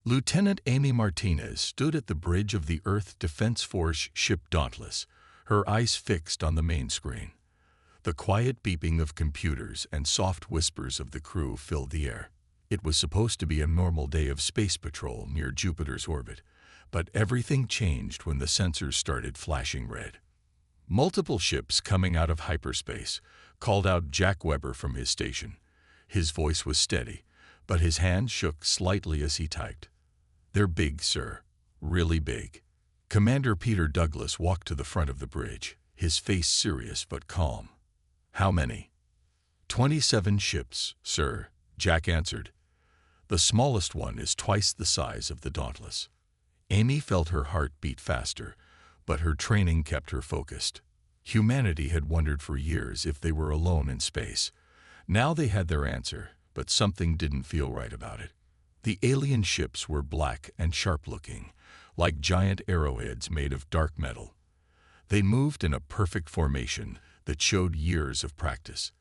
Lieutenant Amy Martinez stood at the bridge of the Earth Defense Force ship Dauntless, her eyes fixed on the main screen. The quiet beeping of computers and soft whispers of the crew filled the air. It was supposed to be a normal day of space patrol near Jupiter's orbit, but everything changed when the sensors started flashing red. Multiple ships coming out of hyperspace called out Jack Weber from his station. His voice was steady, but his hand shook slightly as he typed. "They're big, sir. Really big." Commander Peter Douglas walked to the front of the bridge, his face serious but calm. "How many?" 27 ships, sir," Jack answered. "The smallest one is twice the size of the Dauntless." Amy felt her heart beat faster, but her training kept her focused. Humanity had wondered for years if they were alone in space. Now they had their answer, but something didn't feel right about it. The alien ships were black and sharp-looking, like giant arrowheads made of dark metal. They moved in a perfect formation that showed years of practice.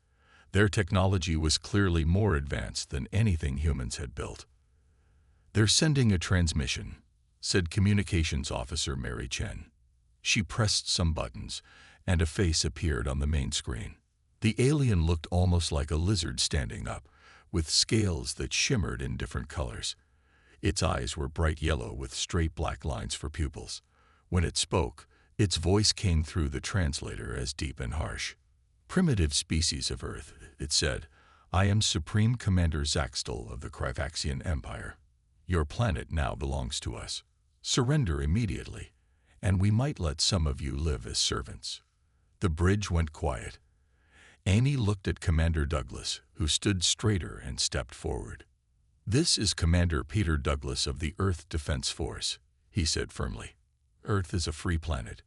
Their technology was clearly more advanced than anything humans had built. "They're sending a transmission," said Communications Officer Mary Chen. She pressed some buttons, and a face appeared on the main screen. The alien looked almost like a lizard standing up, with scales that shimmered in different colors. Its eyes were bright yellow with straight black lines for pupils. When it spoke, its voice came through the translator as deep and harsh. "Primitive species of Earth," it said, "I am Supreme Commander Zaxtel of the Kryvaxian Empire. Your planet now belongs to us. Surrender immediately, and we might let some of you live as servants." The bridge went quiet. Amy looked at Commander Douglas, who stood straighter and stepped forward. "This is Commander Peter Douglas of the Earth Defense Force," he said firmly. "Earth is a free planet.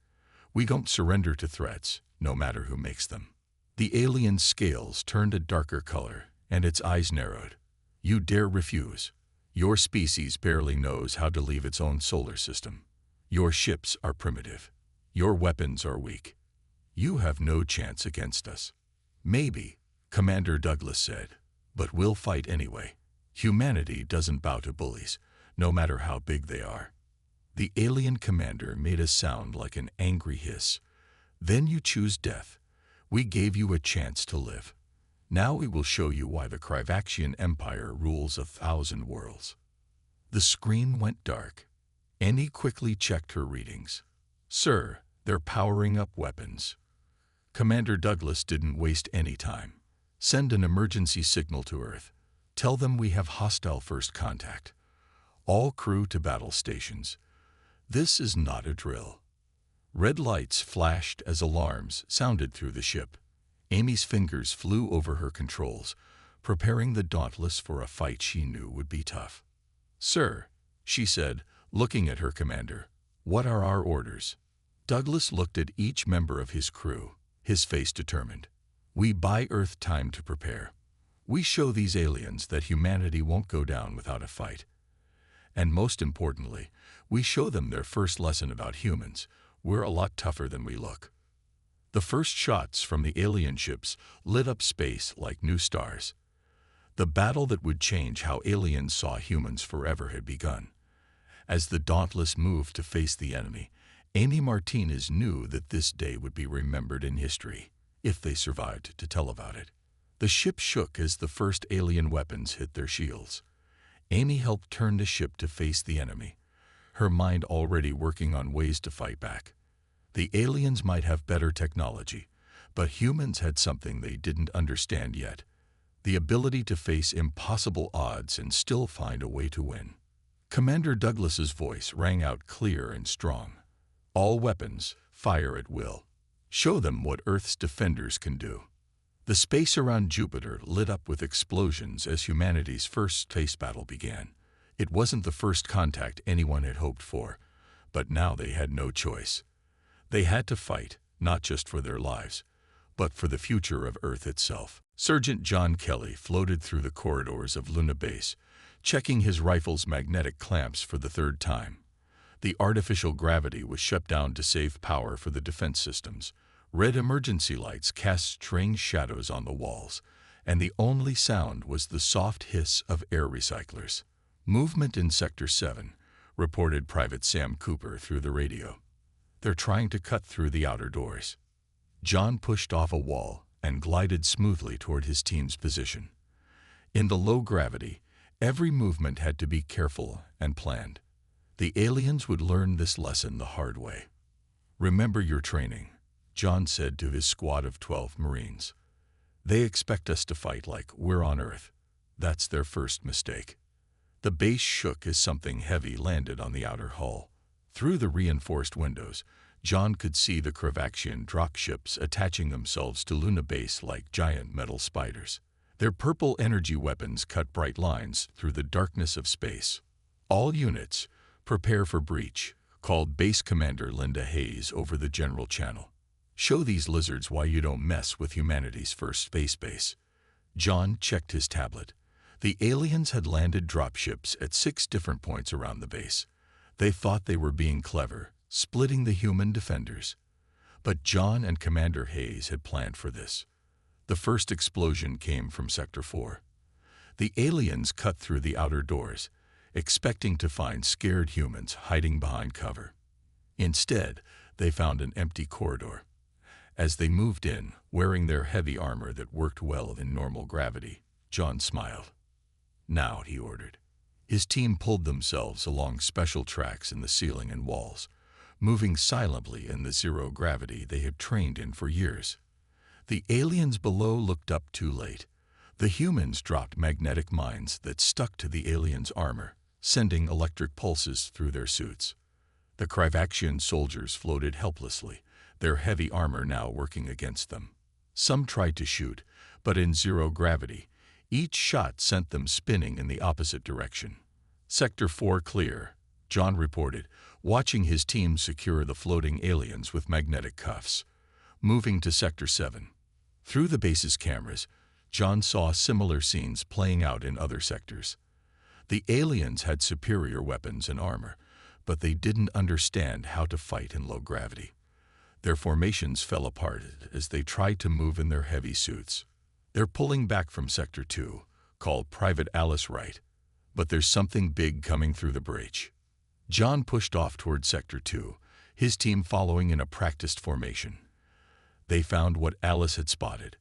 We don't surrender to threats, no matter who makes them." The alien's scales turned a darker color, and its eyes narrowed. "You dare refuse? Your species barely knows how to leave its own solar system. Your ships are primitive. Your weapons are weak. You have no chance against us." "Maybe," Commander Douglas said, "but we'll fight anyway. Humanity doesn't bow to bullies, no matter how big they are." The alien commander made a sound like an angry hiss. "Then you choose death. We gave you a chance to live. Now we will show you why the Kryvaxian Empire rules 1,000 worlds." The screen went dark. Annie quickly checked her readings. "Sir, they're powering up weapons." Commander Douglas didn't waste any time. "Send an emergency signal to Earth. Tell them we have hostile first contact. All crew to battle stations. This is not a drill." Red lights flashed as alarms sounded through the ship. Amy's fingers flew over her controls, preparing the Dauntless for a fight she knew would be tough. "Sir," she said, looking at her commander, "what are our orders?" Douglas looked at each member of his crew, his face determined. "We buy Earth time to prepare. We show these aliens that humanity won't go down without a fight. And most importantly, we show them their first lesson about humans. We're a lot tougher than we look." The first shots from the alien ships lit up space like new stars. The battle that would change how aliens saw humans forever had begun. As the Dauntless moved to face the enemy, Amy Martinez knew that this day would be remembered in history, if they survived to tell about it. The ship shook as the first alien weapons hit their shields. Amy helped turn the ship to face the enemy, her mind already working on ways to fight back. The aliens might have better technology, but humans had something they didn't understand yet: the ability to face impossible odds and still find a way to win. Commander Douglas's voice rang out clear and strong. "All weapons, fire at will. Show them what Earth's defenders can do." The space around Jupiter lit up with explosions as humanity's first space battle began. It wasn't the first contact anyone had hoped for, but now they had no choice. They had to fight, not just for their lives, but for the future of Earth itself. Sergeant John Kelly floated through the corridors of Luna Base, checking his rifle's magnetic clamps for the third time. The artificial gravity was shut down to save power for the defense systems. Red emergency lights cast strange shadows on the walls, and the only sound was the soft hiss of air recyclers. Movement in Sector 7, reported Private Sam Cooper through the radio. They're trying to cut through the outer doors. John pushed off a wall and glided smoothly toward his team's position. In the low gravity, every movement had to be careful and planned. The aliens would learn this lesson the hard way. "Remember your training," John said to his squad of 12 Marines. "They expect us to fight like we're on Earth. That's their first mistake." The base shook as something heavy landed on the outer hull. Through the reinforced windows, John could see the Kravaxian dropships attaching themselves to Luna Base like giant metal spiders. Their purple energy weapons cut bright lines through the darkness of space. "All units, prepare for breach," called Base Commander Linda Hayes over the general channel. "Show these lizards why you don't mess with humanity's first space base." John checked his tablet. The aliens had landed dropships at 6 different points around the base. They thought they were being clever, splitting the human defenders. But John and Commander Hayes had planned for this. The first explosion came from Sector 4. The aliens cut through the outer doors, expecting to find scared humans hiding behind cover. Instead, they found an empty corridor. As they moved in, wearing their heavy armor that worked well in normal gravity, John smiled. "Now," he ordered. His team pulled themselves along special tracks in the ceiling and walls, moving silently in the zero gravity they had trained in for years. The aliens below looked up too late. The humans dropped magnetic mines that stuck to the aliens' armor, sending electric pulses through their suits. The Kravaxian soldiers floated helplessly, their heavy armor now working against them. Some tried to shoot, but in zero gravity, each shot sent them spinning in the opposite direction. "Sector 4 clear," John reported, watching his team secure the floating aliens with magnetic cuffs. Moving to Sector 7. Through the base's cameras, John saw similar scenes playing out in other sectors. The aliens had superior weapons and armor, but they didn't understand how to fight in low gravity. Their formations fell apart as they tried to move in their heavy suits. "They're pulling back from Sector 2, called Private Alice Wright, but there's something big coming through the breach." John pushed off toward Sector 2, his team following in a practiced formation. They found what Alice had spotted: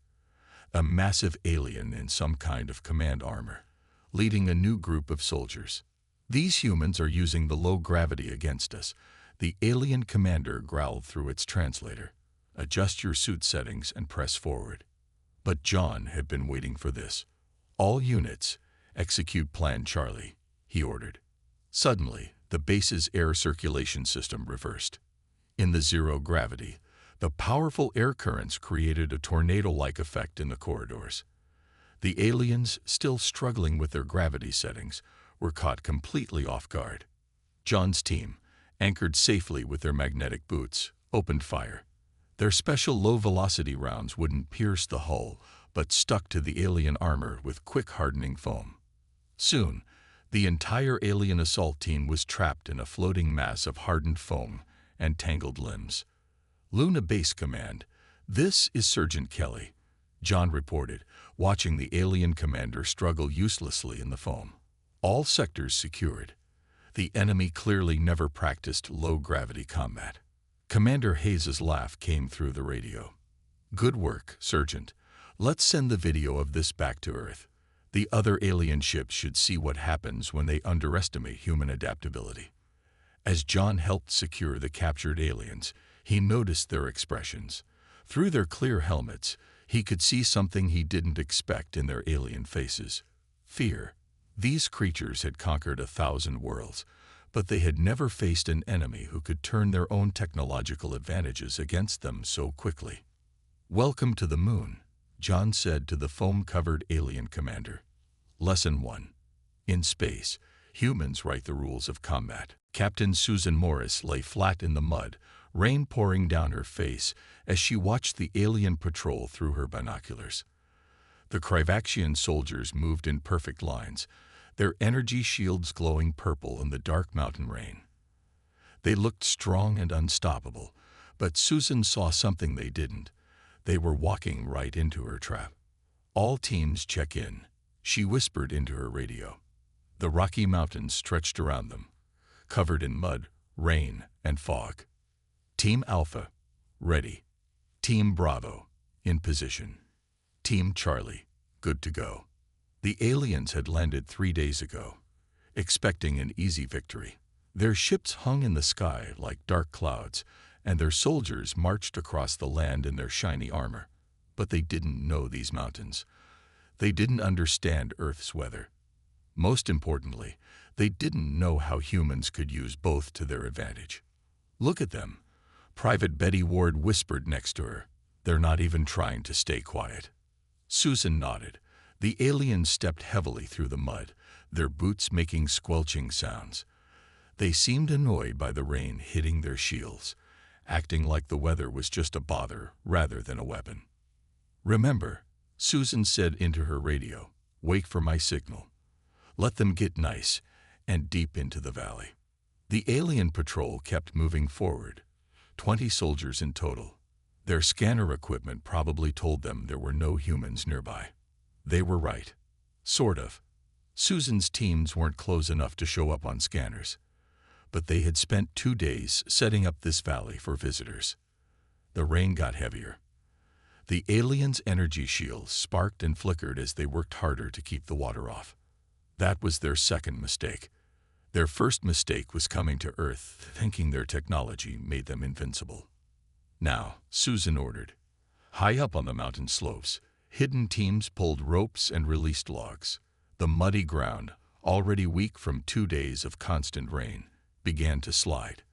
a massive alien in some kind of command armor, leading a new group of soldiers. "These humans are using the low gravity against us," the alien commander growled through its translator. "Adjust your suit settings and press forward." But John had been waiting for this. "All units, execute Plan Charlie," he ordered. Suddenly, the base's air circulation system reversed. In the zero gravity, the powerful air currents created a tornado-like effect in the corridors. The aliens, still struggling with their gravity settings, were caught completely off guard. John's team, anchored safely with their magnetic boots, opened fire. Their special low-velocity rounds wouldn't pierce the hull, but stuck to the alien armor with quick hardening foam. Soon, the entire alien assault team was trapped in a floating mass of hardened foam and tangled limbs. "Luna Base Command, this is Sergeant Kelly," John reported, watching the alien commander struggle uselessly in the foam. "All sectors secured. The enemy clearly never practiced low-gravity combat." Commander Hayes' laugh came through the radio. "Good work, Sergeant. Let's send the video of this back to Earth. The other alien ships should see what happens when they underestimate human adaptability." As John helped secure the captured aliens, he noticed their expressions. Through their clear helmets, he could see something he didn't expect in their alien faces: fear. These creatures had conquered 1,000 worlds, but they had never faced an enemy who could turn their own technological advantages against them so quickly. "Welcome to the moon," John said to the foam-covered alien commander. Lesson 1. In space, humans write the rules of combat. Captain Susan Morris lay flat in the mud, rain pouring down her face as she watched the alien patrol through her binoculars. The Kravaxian soldiers moved in perfect lines, their energy shields glowing purple in the dark mountain rain. They looked strong and unstoppable, but Susan saw something they didn't. They were walking right into her trap. "All teams check in," she whispered into her radio. The Rocky Mountains stretched around them, covered in mud, rain, and fog. Team Alpha, ready. Team Bravo, in position. Team Charlie, good to go. The aliens had landed 3 days ago, expecting an easy victory. Their ships hung in the sky like dark clouds, and their soldiers marched across the land in their shiny armor. But they didn't know these mountains. They didn't understand Earth's weather. Most importantly, they didn't know how humans could use both to their advantage. "Look at them," Private Betty Ward whispered next to her. "They're not even trying to stay quiet." Susan nodded. The aliens stepped heavily through the mud, their boots making squelching sounds. They seemed annoyed by the rain hitting their shields, acting like the weather was just a bother rather than a weapon. "Remember," Susan said into her radio, "wait for my signal. Let them get nice and deep into the valley." The alien patrol kept moving forward, 20 soldiers in total. Their scanner equipment probably told them there were no humans nearby. They were right. Sort of. Susan's teams weren't close enough to show up on scanners, but they had spent 2 days setting up this valley for visitors. The rain got heavier. The aliens' energy shields sparked and flickered as they worked harder to keep the water off. That was their second mistake. Their first mistake was coming to Earth, thinking their technology made them invincible. "Now," Susan ordered. High up on the mountain slopes, hidden teams pulled ropes and released logs. The muddy ground, already weak from 2 days of constant rain, began to slide.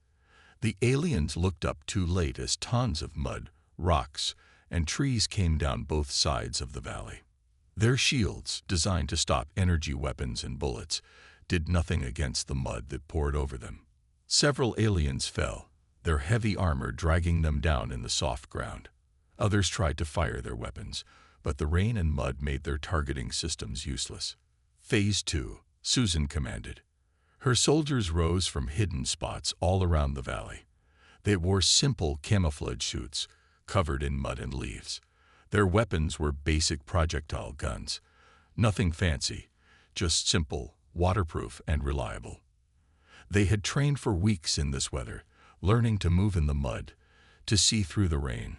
The aliens looked up too late as tons of mud, rocks, and trees came down both sides of the valley. Their shields, designed to stop energy weapons and bullets, did nothing against the mud that poured over them. Several aliens fell, their heavy armor dragging them down in the soft ground. Others tried to fire their weapons, but the rain and mud made their targeting systems useless. "Phase 2, Susan commanded. Her soldiers rose from hidden spots all around the valley. They wore simple camouflage suits, covered in mud and leaves. Their weapons were basic projectile guns. Nothing fancy, just simple, waterproof, and reliable. They had trained for weeks in this weather, learning to move in the mud, to see through the rain,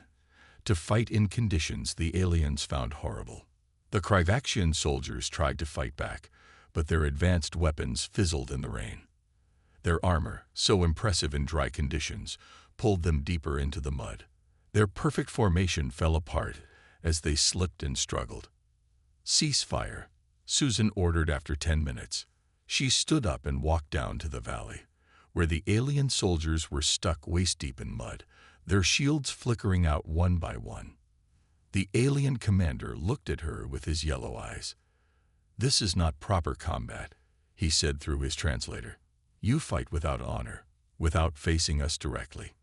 to fight in conditions the aliens found horrible. The Kryvaxian soldiers tried to fight back, but their advanced weapons fizzled in the rain. Their armor, so impressive in dry conditions, pulled them deeper into the mud. Their perfect formation fell apart as they slipped and struggled. "Cease fire," Susan ordered after 10 minutes. She stood up and walked down to the valley, where the alien soldiers were stuck waist-deep in mud, their shields flickering out one by one. The alien commander looked at her with his yellow eyes. "This is not proper combat," he said through his translator. "You fight without honor, without facing us directly."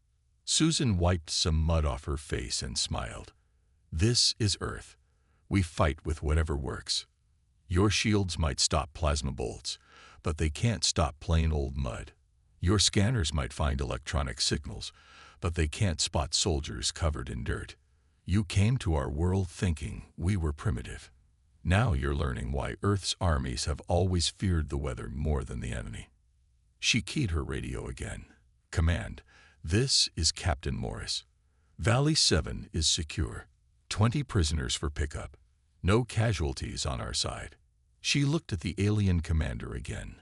Susan wiped some mud off her face and smiled. "This is Earth. We fight with whatever works. Your shields might stop plasma bolts, but they can't stop plain old mud. Your scanners might find electronic signals, but they can't spot soldiers covered in dirt. You came to our world thinking we were primitive. Now you're learning why Earth's armies have always feared the weather more than the enemy." She keyed her radio again. "Command, this is Captain Morris. Valley 7 is secure. 20 prisoners for pickup. No casualties on our side." She looked at the alien commander again.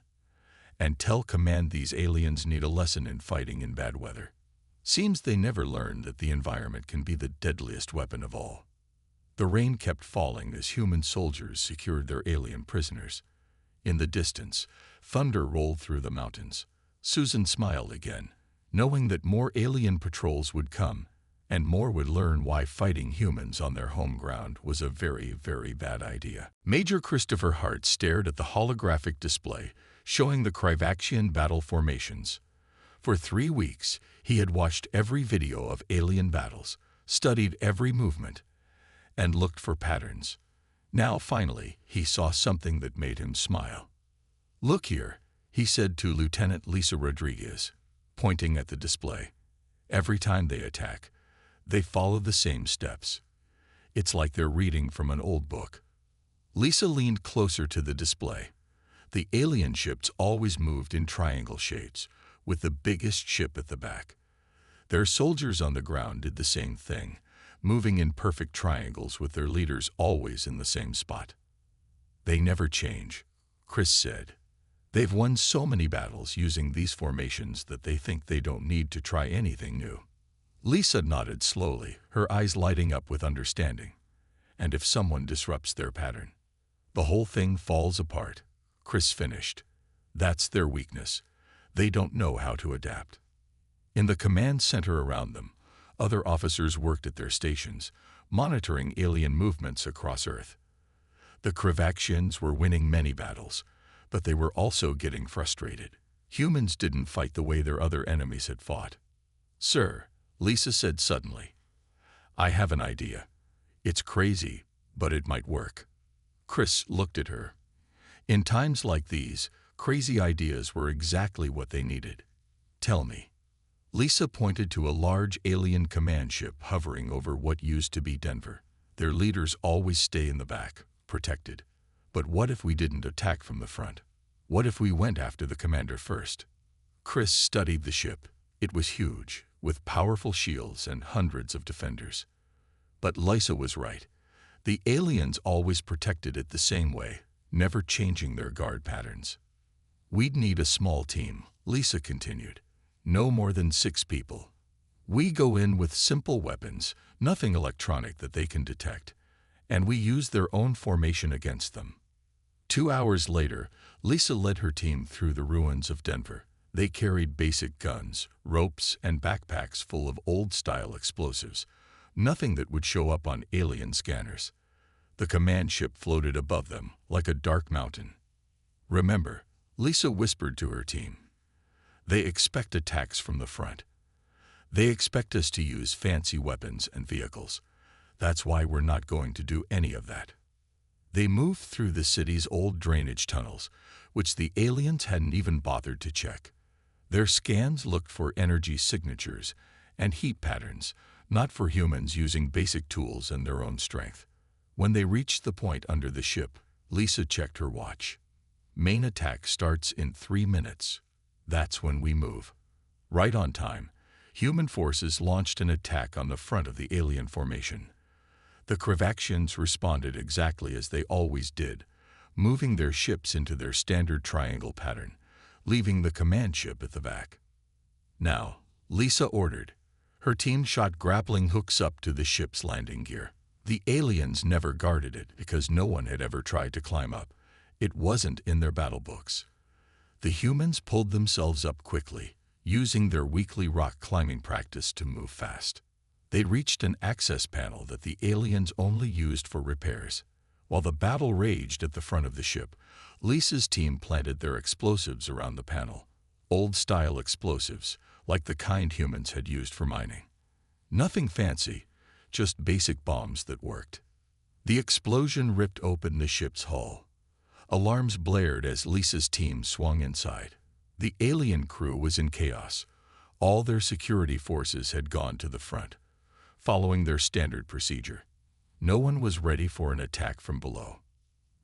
"And tell command these aliens need a lesson in fighting in bad weather. Seems they never learned that the environment can be the deadliest weapon of all." The rain kept falling as human soldiers secured their alien prisoners. In the distance, thunder rolled through the mountains. Susan smiled again, knowing that more alien patrols would come, and more would learn why fighting humans on their home ground was a very, very bad idea. Major Christopher Hart stared at the holographic display showing the Kryvaxian battle formations. For 3 weeks, he had watched every video of alien battles, studied every movement, and looked for patterns. Now, finally, he saw something that made him smile. "Look here," he said to Lieutenant Lisa Rodriguez, pointing at the display. "Every time they attack, they follow the same steps. It's like they're reading from an old book." Lisa leaned closer to the display. The alien ships always moved in triangle shapes, with the biggest ship at the back. Their soldiers on the ground did the same thing, moving in perfect triangles with their leaders always in the same spot. "They never change," Chris said. "They've won so many battles using these formations that they think they don't need to try anything new." Lisa nodded slowly, her eyes lighting up with understanding. "And if someone disrupts their pattern, the whole thing falls apart," Chris finished. "That's their weakness. They don't know how to adapt." In the command center around them, other officers worked at their stations, monitoring alien movements across Earth. The Kravaxians were winning many battles, but they were also getting frustrated. Humans didn't fight the way their other enemies had fought. "Sir," Lisa said suddenly, "I have an idea. It's crazy, but it might work." Chris looked at her. In times like these, crazy ideas were exactly what they needed. "Tell me." Lisa pointed to a large alien command ship hovering over what used to be Denver. "Their leaders always stay in the back, protected. But what if we didn't attack from the front? What if we went after the commander first?" Chris studied the ship. It was huge, with powerful shields and hundreds of defenders. But Lisa was right. The aliens always protected it the same way, never changing their guard patterns. "We'd need a small team," Lisa continued. "No more than 6 people. We go in with simple weapons, nothing electronic that they can detect, and we use their own formation against them." 2 hours later, Lisa led her team through the ruins of Denver. They carried basic guns, ropes, and backpacks full of old-style explosives, nothing that would show up on alien scanners. The command ship floated above them, like a dark mountain. "Remember," Lisa whispered to her team, "they expect attacks from the front. They expect us to use fancy weapons and vehicles. That's why we're not going to do any of that." They moved through the city's old drainage tunnels, which the aliens hadn't even bothered to check. Their scans looked for energy signatures and heat patterns, not for humans using basic tools and their own strength. When they reached the point under the ship, Lisa checked her watch. "Main attack starts in 3 minutes. That's when we move." Right on time, human forces launched an attack on the front of the alien formation. The Kravaxians responded exactly as they always did, moving their ships into their standard triangle pattern, leaving the command ship at the back. "Now," Lisa ordered. Her team shot grappling hooks up to the ship's landing gear. The aliens never guarded it because no one had ever tried to climb up. It wasn't in their battle books. The humans pulled themselves up quickly, using their weekly rock climbing practice to move fast. They reached an access panel that the aliens only used for repairs. While the battle raged at the front of the ship, Lisa's team planted their explosives around the panel. Old-style explosives, like the kind humans had used for mining. Nothing fancy, just basic bombs that worked. The explosion ripped open the ship's hull. Alarms blared as Lisa's team swung inside. The alien crew was in chaos. All their security forces had gone to the front, following their standard procedure. No one was ready for an attack from below.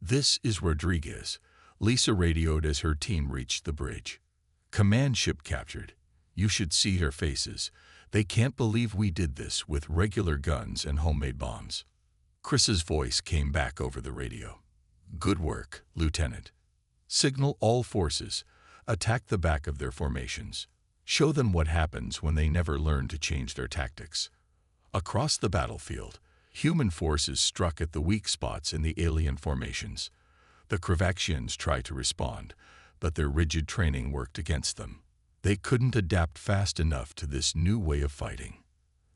"This is Rodriguez," Lisa radioed as her team reached the bridge. "Command ship captured. You should see their faces. They can't believe we did this with regular guns and homemade bombs." Chris's voice came back over the radio. "Good work, Lieutenant. Signal all forces. Attack the back of their formations. Show them what happens when they never learn to change their tactics." Across the battlefield, human forces struck at the weak spots in the alien formations. The Kravaxians tried to respond, but their rigid training worked against them. They couldn't adapt fast enough to this new way of fighting.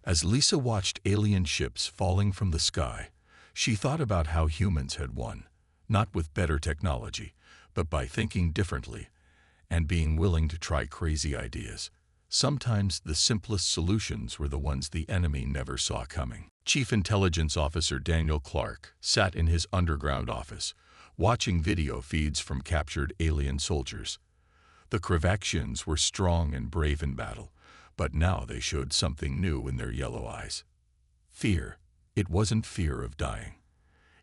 As Lisa watched alien ships falling from the sky, she thought about how humans had won, not with better technology, but by thinking differently and being willing to try crazy ideas. Sometimes the simplest solutions were the ones the enemy never saw coming. Chief Intelligence Officer Daniel Clark sat in his underground office, watching video feeds from captured alien soldiers. The Kravaxians were strong and brave in battle, but now they showed something new in their yellow eyes. Fear. It wasn't fear of dying.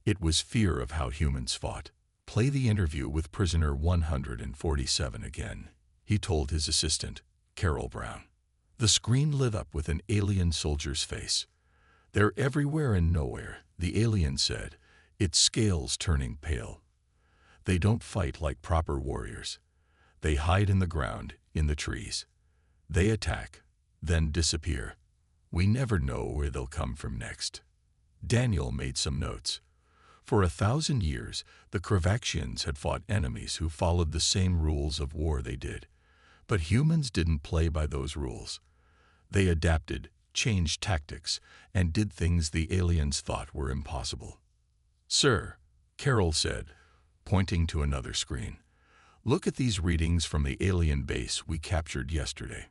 It was fear of how humans fought. Play the interview with prisoner 147 again, he told his assistant, Carol Brown. The screen lit up with an alien soldier's face. They're everywhere and nowhere, the alien said, its scales turning pale. They don't fight like proper warriors. They hide in the ground, in the trees. They attack, then disappear. We never know where they'll come from next. Daniel made some notes. For 1,000 years, the Kravaxians had fought enemies who followed the same rules of war they did. But humans didn't play by those rules. They adapted, changed tactics, and did things the aliens thought were impossible. Sir, Carol said, pointing to another screen, look at these readings from the alien base we captured yesterday.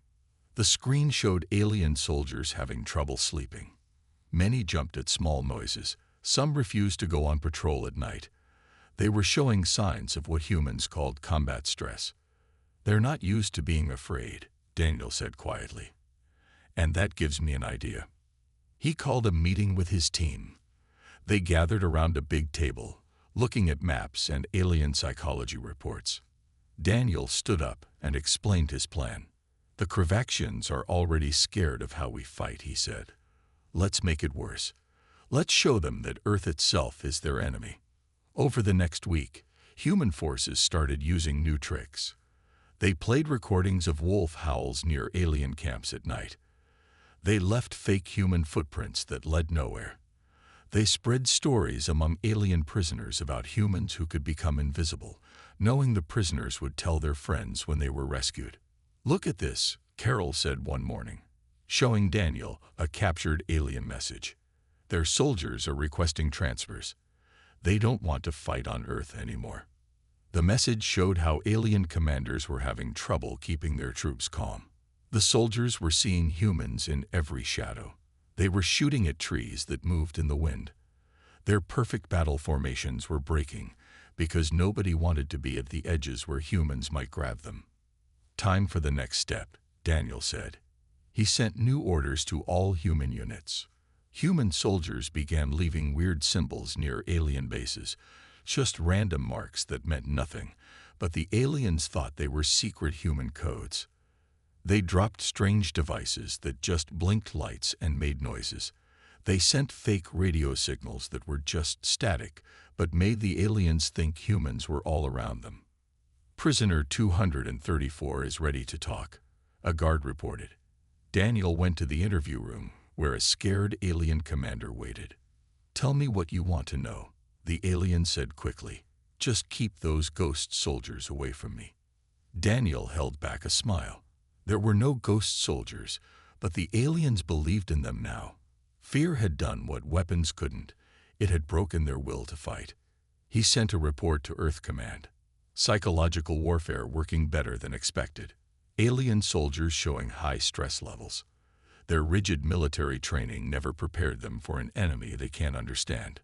The screen showed alien soldiers having trouble sleeping. Many jumped at small noises. Some refused to go on patrol at night. They were showing signs of what humans called combat stress. They're not used to being afraid, Daniel said quietly. And that gives me an idea. He called a meeting with his team. They gathered around a big table, looking at maps and alien psychology reports. Daniel stood up and explained his plan. The Kravaxians are already scared of how we fight, he said. Let's make it worse. Let's show them that Earth itself is their enemy. Over the next week, human forces started using new tricks. They played recordings of wolf howls near alien camps at night. They left fake human footprints that led nowhere. They spread stories among alien prisoners about humans who could become invisible, knowing the prisoners would tell their friends when they were rescued. Look at this, Carol said one morning, showing Daniel a captured alien message. Their soldiers are requesting transfers. They don't want to fight on Earth anymore. The message showed how alien commanders were having trouble keeping their troops calm. The soldiers were seeing humans in every shadow. They were shooting at trees that moved in the wind. Their perfect battle formations were breaking because nobody wanted to be at the edges where humans might grab them. Time for the next step, Daniel said. He sent new orders to all human units. Human soldiers began leaving weird symbols near alien bases, just random marks that meant nothing, but the aliens thought they were secret human codes. They dropped strange devices that just blinked lights and made noises. They sent fake radio signals that were just static, but made the aliens think humans were all around them. Prisoner 234 is ready to talk, a guard reported. Daniel went to the interview room, where a scared alien commander waited. Tell me what you want to know, the alien said quickly. Just keep those ghost soldiers away from me. Daniel held back a smile. There were no ghost soldiers, but the aliens believed in them now. Fear had done what weapons couldn't. It had broken their will to fight. He sent a report to Earth Command. Psychological warfare working better than expected. Alien soldiers showing high stress levels. Their rigid military training never prepared them for an enemy they can't understand.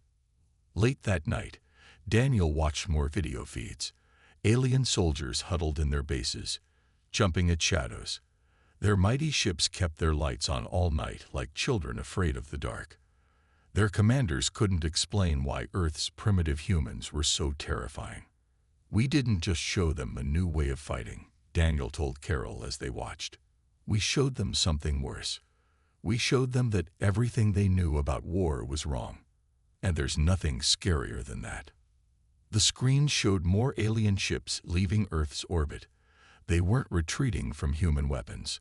Late that night, Daniel watched more video feeds. Alien soldiers huddled in their bases, jumping at shadows. Their mighty ships kept their lights on all night like children afraid of the dark. Their commanders couldn't explain why Earth's primitive humans were so terrifying. We didn't just show them a new way of fighting, Daniel told Carol as they watched. We showed them something worse. We showed them that everything they knew about war was wrong. And there's nothing scarier than that. The screen showed more alien ships leaving Earth's orbit. They weren't retreating from human weapons.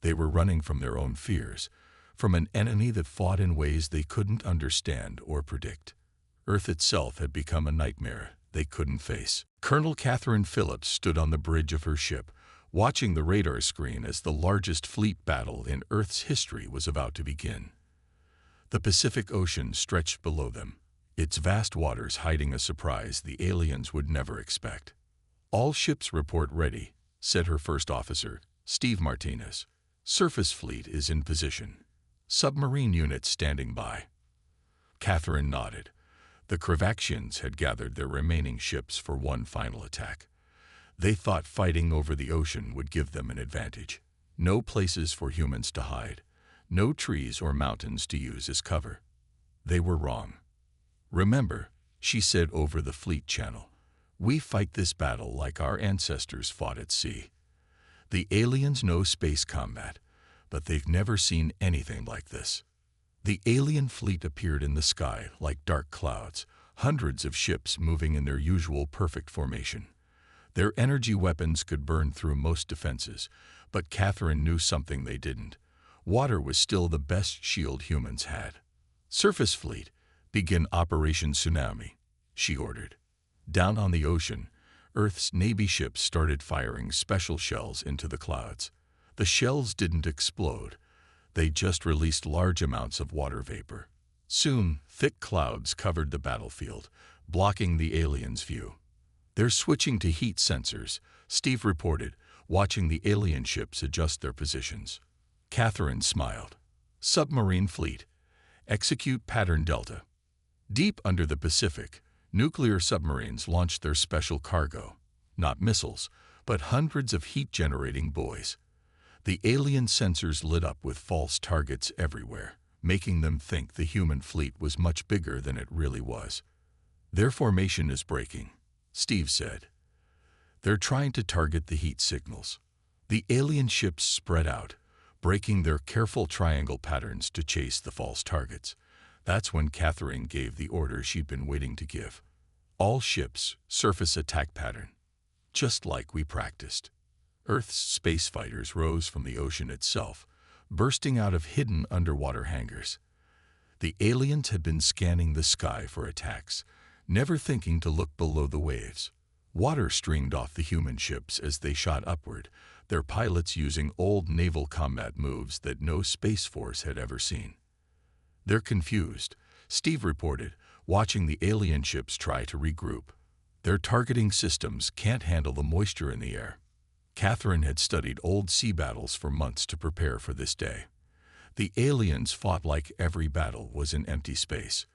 They were running from their own fears, from an enemy that fought in ways they couldn't understand or predict. Earth itself had become a nightmare they couldn't face. Colonel Catherine Phillips stood on the bridge of her ship, watching the radar screen as the largest fleet battle in Earth's history was about to begin. The Pacific Ocean stretched below them, its vast waters hiding a surprise the aliens would never expect. All ships report ready, said her first officer, Steve Martinez. Surface fleet is in position. Submarine units standing by. Catherine nodded. The Kravaxians had gathered their remaining ships for one final attack. They thought fighting over the ocean would give them an advantage. No places for humans to hide. No trees or mountains to use as cover. They were wrong. Remember, she said over the fleet channel, We fight this battle like our ancestors fought at sea. The aliens know space combat, but they've never seen anything like this. The alien fleet appeared in the sky like dark clouds, hundreds of ships moving in their usual perfect formation. Their energy weapons could burn through most defenses, but Catherine knew something they didn't. Water was still the best shield humans had. "Surface fleet, begin Operation Tsunami," she ordered. Down on the ocean, Earth's Navy ships started firing special shells into the clouds. The shells didn't explode. They just released large amounts of water vapor. Soon, thick clouds covered the battlefield, blocking the aliens' view. "They're switching to heat sensors," Steve reported, watching the alien ships adjust their positions. Catherine smiled. "Submarine fleet, execute pattern Delta." Deep under the Pacific, nuclear submarines launched their special cargo. Not missiles, but hundreds of heat-generating buoys. The alien sensors lit up with false targets everywhere, making them think the human fleet was much bigger than it really was. "Their formation is breaking," Steve said. "They're trying to target the heat signals." The alien ships spread out, breaking their careful triangle patterns to chase the false targets. That's when Catherine gave the order she'd been waiting to give. "All ships, surface attack pattern." Just like we practiced. Earth's space fighters rose from the ocean itself, bursting out of hidden underwater hangars. The aliens had been scanning the sky for attacks, never thinking to look below the waves. Water streamed off the human ships as they shot upward, their pilots using old naval combat moves that no Space Force had ever seen. "They're confused," Steve reported, watching the alien ships try to regroup. "Their targeting systems can't handle the moisture in the air." Catherine had studied old sea battles for months to prepare for this day. The aliens fought like every battle was in empty space.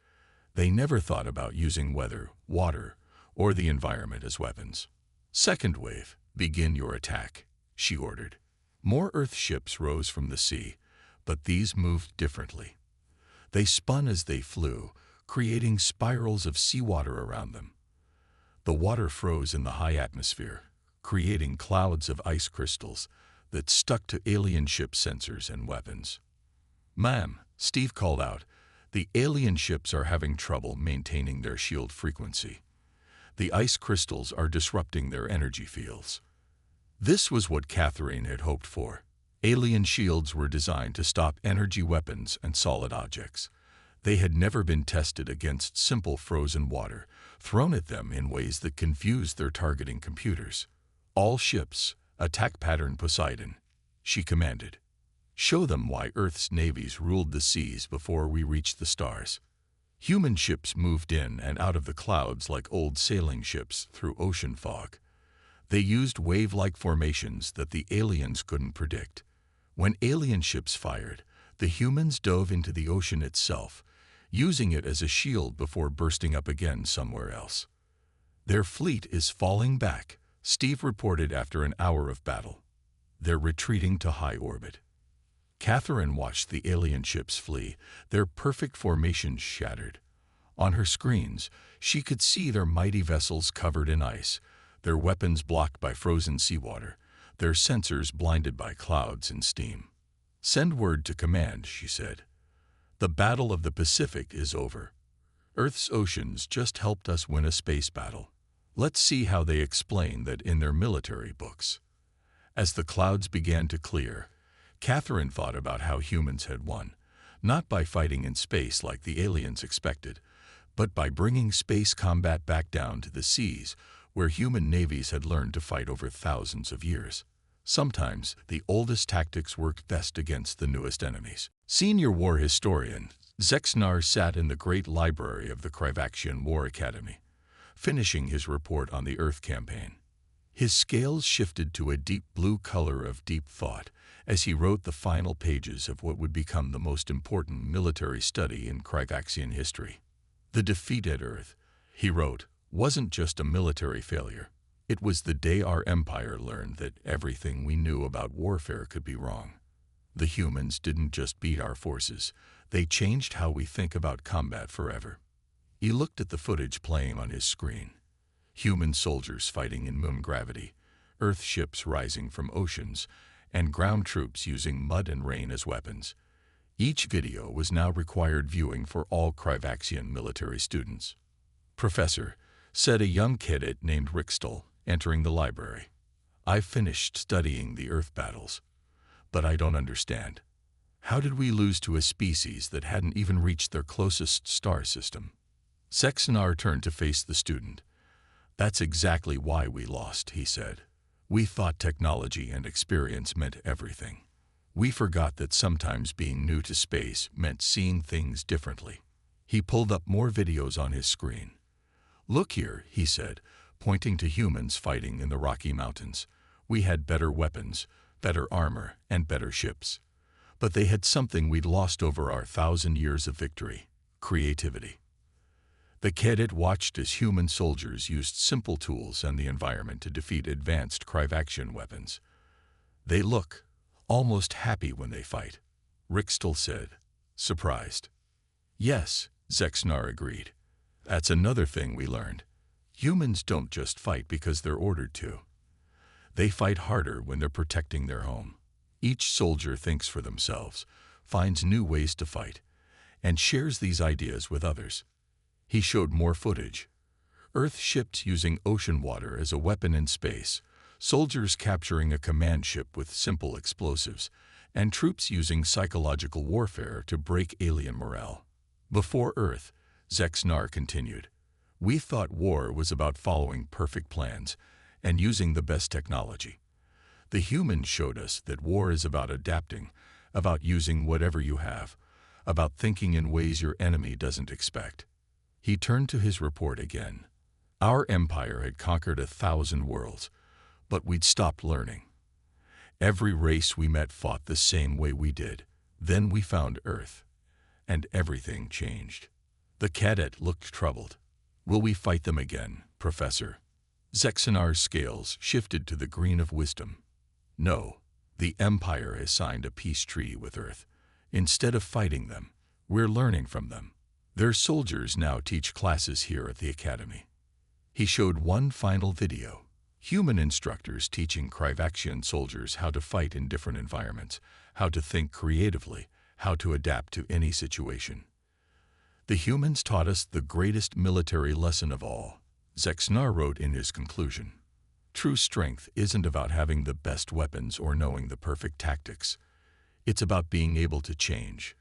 They never thought about using weather, water, or the environment as weapons. "Second wave, begin your attack," she ordered. More Earth ships rose from the sea, but these moved differently. They spun as they flew, creating spirals of seawater around them. The water froze in the high atmosphere, creating clouds of ice crystals that stuck to alien ship sensors and weapons. "Ma'am," Steve called out, "the alien ships are having trouble maintaining their shield frequency. The ice crystals are disrupting their energy fields." This was what Catherine had hoped for. Alien shields were designed to stop energy weapons and solid objects. They had never been tested against simple frozen water, thrown at them in ways that confused their targeting computers. "All ships, attack pattern Poseidon," she commanded. "Show them why Earth's navies ruled the seas before we reached the stars." Human ships moved in and out of the clouds like old sailing ships through ocean fog. They used wave-like formations that the aliens couldn't predict. When alien ships fired, the humans dove into the ocean itself, using it as a shield before bursting up again somewhere else. "Their fleet is falling back," Steve reported after an hour of battle. "They're retreating to high orbit." Catherine watched the alien ships flee, their perfect formations shattered. On her screens, she could see their mighty vessels covered in ice, their weapons blocked by frozen seawater, their sensors blinded by clouds and steam. "Send word to command," she said. "The Battle of the Pacific is over. Earth's oceans just helped us win a space battle. Let's see how they explain that in their military books." As the clouds began to clear, Catherine thought about how humans had won, not by fighting in space like the aliens expected, but by bringing space combat back down to the seas, where human navies had learned to fight over thousands of years. Sometimes, the oldest tactics worked best against the newest enemies. Senior war historian Zexnar sat in the great library of the Kryvaxian War Academy, finishing his report on the Earth campaign. His scales shifted to a deep blue color of deep thought as he wrote the final pages of what would become the most important military study in Kryvaxian history. "The defeat at Earth," he wrote, "wasn't just a military failure. It was the day our empire learned that everything we knew about warfare could be wrong. The humans didn't just beat our forces, they changed how we think about combat forever." He looked at the footage playing on his screen. human soldiers fighting in moon gravity, Earth ships rising from oceans, and ground troops using mud and rain as weapons. Each video was now required viewing for all Krivaxian military students. "Professor," said a young cadet named Rixtel, entering the library, "I've finished studying the Earth battles, but I don't understand. How did we lose to a species that hadn't even reached their closest star system?" Sexnar turned to face the student. "That's exactly why we lost," he said. "We thought technology and experience meant everything. We forgot that sometimes being new to space meant seeing things differently." He pulled up more videos on his screen. "Look here," he said, pointing to humans fighting in the Rocky Mountains. "We had better weapons, better armor, and better ships. But they had something we'd lost over our 1,000 years of victory: creativity." The cadet watched as human soldiers used simple tools and the environment to defeat advanced Krivaxian weapons. "They look almost happy when they fight," Rixtel said, surprised. "Yes," Zexnar agreed. "That's another thing we learned. Humans don't just fight because they're ordered to. They fight harder when they're protecting their home. Each soldier thinks for themselves, finds new ways to fight, and shares these ideas with others." He showed more footage. Earth ships using ocean water as a weapon in space, soldiers capturing a command ship with simple explosives, and troops using psychological warfare to break alien morale. "Before Earth," Zexnar continued, "we thought war was about following perfect plans and using the best technology. The humans showed us that war is about adapting, about using whatever you have, about thinking in ways your enemy doesn't expect." He turned to his report again. "Our empire had conquered 1,000 worlds, but we'd stopped learning. Every race we met fought the same way we did. Then we found Earth, and everything changed." The cadet looked troubled. "Will we fight them again, Professor?" Zexanar's scales shifted to the green of wisdom. "No, the Empire has signed a peace treaty with Earth. Instead of fighting them, we're learning from them. Their soldiers now teach classes here at the Academy." He showed one final video. Human instructors teaching Krivaxian soldiers how to fight in different environments, how to think creatively, how to adapt to any situation. "The humans taught us the greatest military lesson of all," Zexnar wrote in his conclusion. "True strength isn't about having the best weapons or knowing the perfect tactics. It's about being able to change,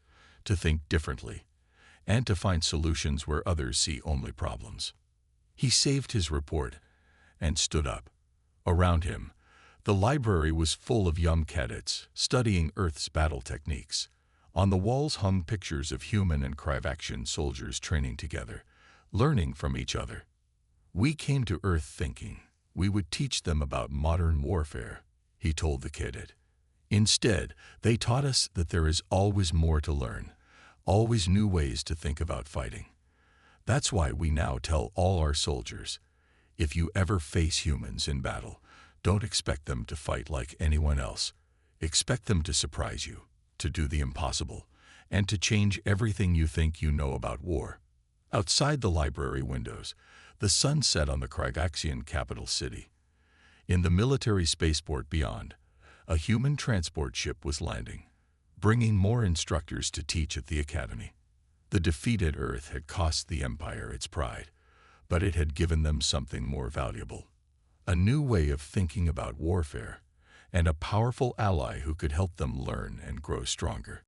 to think differently, and to find solutions where others see only problems." He saved his report and stood up. Around him, the library was full of young cadets studying Earth's battle techniques. On the walls hung pictures of human and Krivaxian soldiers training together, learning from each other. "We came to Earth thinking we would teach them about modern warfare," he told the cadet. "Instead, they taught us that there is always more to learn, always new ways to think about fighting. That's why we now tell all our soldiers, if you ever face humans in battle, don't expect them to fight like anyone else. Expect them to surprise you, to do the impossible, and to change everything you think you know about war." Outside the library windows, the sun set on the Krivaxian capital city. In the military spaceport beyond, a human transport ship was landing, bringing more instructors to teach at the Academy. The defeated Earth had cost the Empire its pride, but it had given them something more valuable: a new way of thinking about warfare, and a powerful ally who could help them learn and grow stronger.